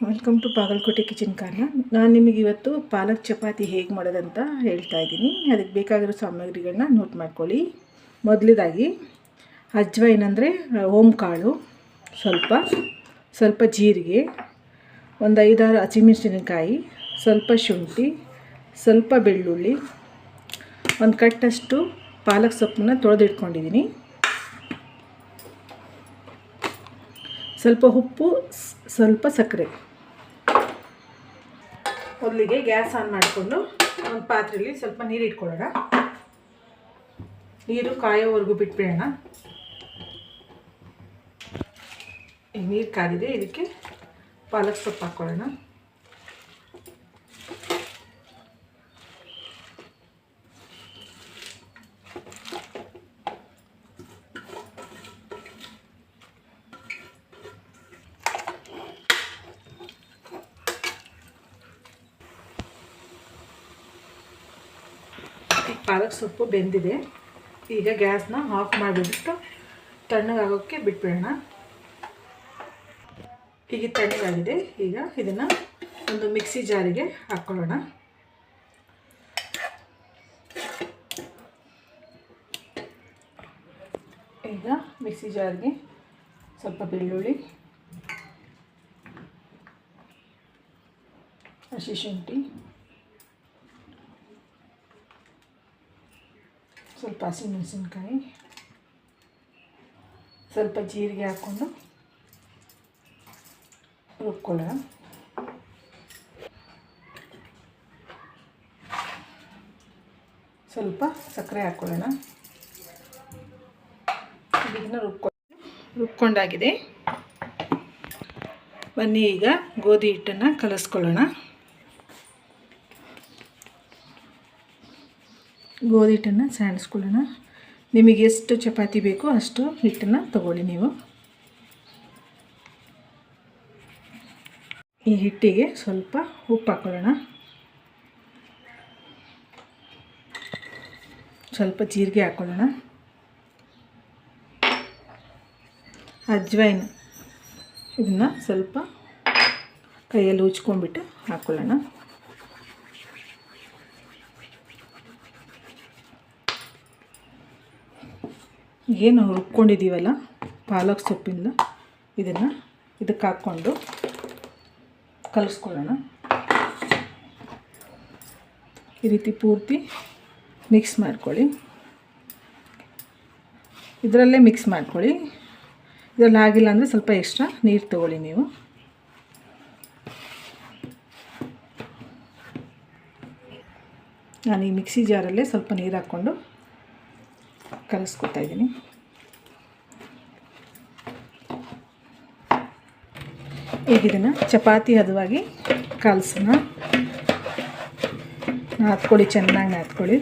Welcome to Bagalkote kitchen corner. ನಾನು ನಿಮಗೆ ಇವತ್ತು ಪಾಲಕ್ ಚಪಾತಿ ಹೇಗೆ ಮಾಡೋದಂತ ಹೇಳ್ತಾ ಇದ್ದೀನಿ. ಅದಕ್ಕೆ ಬೇಕಾಗಿರೋ ಸಾಮಗ್ರಿಗಳನ್ನ ನೋಟ್ ಮಾಡ್ಕೊಳ್ಳಿ. ಮೊದಲದಾಗಿ ಅಜ್ವೈನ್ ಅಂದರೆ ಓಂ ಕಾಳು, ಸ್ವಲ್ಪ ಜೀರಿಗೆ, ಒಂದು 5-6 ಹಸಿಮೆಣಸಿನಕಾಯಿ, ಸ್ವಲ್ಪ ಶುಂಠಿ, ಸ್ವಲ್ಪ ಬೆಳ್ಳುಳ್ಳಿ, ಒಂದು ಕಟ್ಟಷ್ಟು ಪಾಲಕ್ ಸೊಪ್ಪನ್ನ ತೊಳೆದಿಟ್ಕೊಂಡಿದ್ದೀನಿ, ಸ್ವಲ್ಪ ಉಪ್ಪು, ಸ್ವಲ್ಪ ಸಕ್ಕರೆ. ಮೊದಲಿಗೆ ಗ್ಯಾಸ್ ಆನ್ ಮಾಡಿಕೊಂಡು ಒಂದು ಪಾತ್ರೆಯಲ್ಲಿ ಸ್ವಲ್ಪ ನೀರು ಇಟ್ಕೊಳ್ಳೋಣ. ನೀರು ಕಾಯೋವರೆಗೂ ಬಿಟ್ಬಿಡೋಣ. ಈಗ ನೀರು ಕಾದಿದೆ, ಇದಕ್ಕೆ ಪಾಲಕ್ ಸೊಪ್ಪು ಹಾಕ್ಕೊಳ್ಳೋಣ. ಪಾಲಕ್ ಸೊಪ್ಪು ಬೆಂದಿದೆ. ಈಗ ಗ್ಯಾಸ್ನ ಆಫ್ ಮಾಡಿಬಿಟ್ಟು ತಣ್ಣಗಾಗೋಕ್ಕೆ ಬಿಟ್ಬಿಡೋಣ. ಈಗ ತಣ್ಣಗಾಗಿದೆ. ಈಗ ಇದನ್ನು ಒಂದು ಮಿಕ್ಸಿ ಜಾರಿಗೆ ಹಾಕ್ಕೊಳ್ಳೋಣ. ಈಗ ಮಿಕ್ಸಿ ಜಾರ್ಗೆ ಸ್ವಲ್ಪ ಬೆಳ್ಳುಳ್ಳಿ, ಹಸಿ ಶುಂಠಿ, ಸ್ವಲ್ಪ ಹಸಿಮೆಣಸಿನ್ಕಾಯಿ, ಸ್ವಲ್ಪ ಜೀರಿಗೆ ಹಾಕ್ಕೊಂಡು ರುಬ್ಕೊಳ್ಳೋಣ. ಸ್ವಲ್ಪ ಸಕ್ಕರೆ ಹಾಕ್ಕೊಳ್ಳೋಣ. ಇದನ್ನು ರುಬ್ಕೊಂಡಾಗಿದೆ. ಬನ್ನಿ ಈಗ ಗೋಧಿ ಹಿಟ್ಟನ್ನು ಕಲಿಸ್ಕೊಳ್ಳೋಣ. ಗೋಧಿ ಹಿಟ್ಟನ್ನು ಸಾಣಿಸ್ಕೊಳ್ಳೋಣ. ನಿಮಗೆ ಎಷ್ಟು ಚಪಾತಿ ಬೇಕೋ ಅಷ್ಟು ಹಿಟ್ಟನ್ನು ತಗೊಳ್ಳಿ. ನೀವು ಈ ಹಿಟ್ಟಿಗೆ ಸ್ವಲ್ಪ ಉಪ್ಪು ಹಾಕ್ಕೊಳ್ಳೋಣ, ಸ್ವಲ್ಪ ಜೀರಿಗೆ ಹಾಕ್ಕೊಳ್ಳೋಣ, ಅಜ್ವೈನ್ ಇದನ್ನು ಸ್ವಲ್ಪ ಕೈಯಲ್ಲಿ ಉಜ್ಕೊಂಡ್ಬಿಟ್ಟು ಹಾಕ್ಕೊಳ್ಳೋಣ. ಏನು ರುಬ್ಕೊಂಡಿದ್ದೀವಲ್ಲ ಪಾಲಕ್ ಸೊಪ್ಪಿಂದ ಇದಕ್ಕೆ ಹಾಕ್ಕೊಂಡು ಕಲಿಸ್ಕೊಳ್ಳೋಣ. ಈ ರೀತಿ ಪೂರ್ತಿ ಮಿಕ್ಸ್ ಮಾಡ್ಕೊಳ್ಳಿ. ಇದರಲ್ಲೇ ಮಿಕ್ಸ್ ಮಾಡ್ಕೊಳ್ಳಿ. ಇದರಲ್ಲಿ ಆಗಿಲ್ಲ ಅಂದರೆ ಸ್ವಲ್ಪ ಎಕ್ಸ್ಟ್ರಾ ನೀರು ತಗೊಳ್ಳಿ. ನೀವು ನಾನು ಈ ಮಿಕ್ಸಿ ಜಾರಲ್ಲೇ ಸ್ವಲ್ಪ ನೀರು ಹಾಕ್ಕೊಂಡು ಕಲಿಸ್ಕೊತಾ ಇದ್ದೀನಿ. ಈಗ ಇದನ್ನು ಚಪಾತಿ ಹದವಾಗಿ ಕಲಸೋಣ. ನಾದ್ಕೊಳ್ಳಿ, ಚೆನ್ನಾಗಿ ನಾದ್ಕೊಳ್ಳಿ.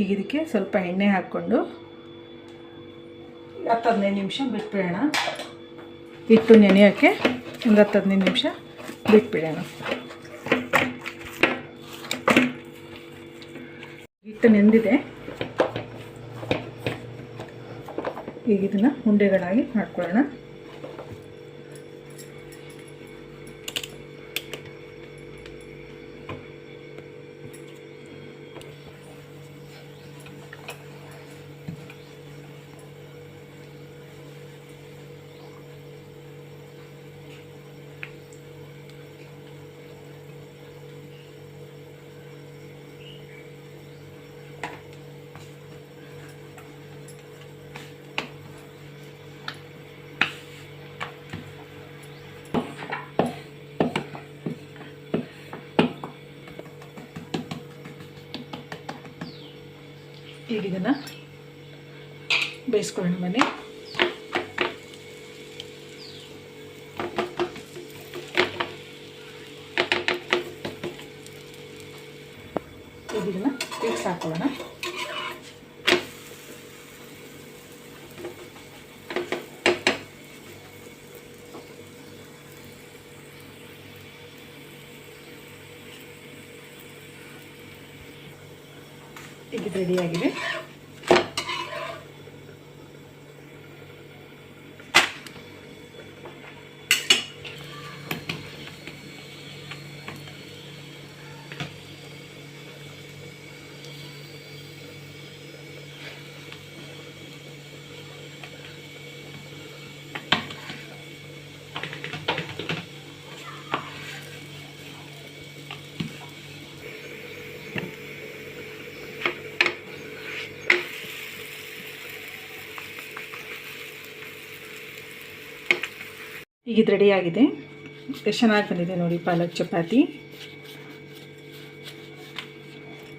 ಈಗ ಇದಕ್ಕೆ ಸ್ವಲ್ಪ ಎಣ್ಣೆ ಹಾಕ್ಕೊಂಡು 10-15 ನಿಮಿಷ ಬಿಟ್ಬಿಡೋಣ. ಹಿಟ್ಟು ನೆನೆಯೋಕ್ಕೆ ಒಂದು 10-15 ನಿಮಿಷ ಬಿಟ್ಬಿಡೋಣ. ಹಿಟ್ಟು ನೆಂದಿದೆ. ಈಗ ಇದನ್ನು ಉಂಡೆಗಳಾಗಿ ಮಾಡ್ಕೊಳ್ಳೋಣ. ಈಗ ಇದನ್ನು ಬೇಯಿಸ್ಕೊಳ್ಳೋಣ. ಬನ್ನಿ. ಈಗ ಇದನ್ನು ಮಿಕ್ಸ್ ಹಾಕ್ಕೊಳ್ಳೋಣ. ಈಗ ರೆಡಿಯಾಗಿದೆ. ಈಗ ಇದು ರೆಡಿಯಾಗಿದೆ. ಎಷ್ಟು ಚೆನ್ನಾಗಿ ಬಂದಿದೆ ನೋಡಿ ಪಾಲಕ್ ಚಪಾತಿ.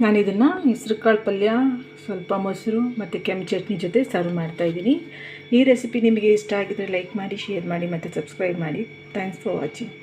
ನಾನು ಇದನ್ನು ಹೆಸರುಕಾಳು ಪಲ್ಯ, ಸ್ವಲ್ಪ ಮೊಸರು ಮತ್ತು ಕೆಂಪು ಚಟ್ನಿ ಜೊತೆ ಸರ್ವ್ ಮಾಡ್ತಾಯಿದ್ದೀನಿ. ಈ ರೆಸಿಪಿ ನಿಮಗೆ ಇಷ್ಟ ಆಗಿದರೆ ಲೈಕ್ ಮಾಡಿ, ಶೇರ್ ಮಾಡಿ ಮತ್ತು ಸಬ್ಸ್ಕ್ರೈಬ್ ಮಾಡಿ. Thanks for watching.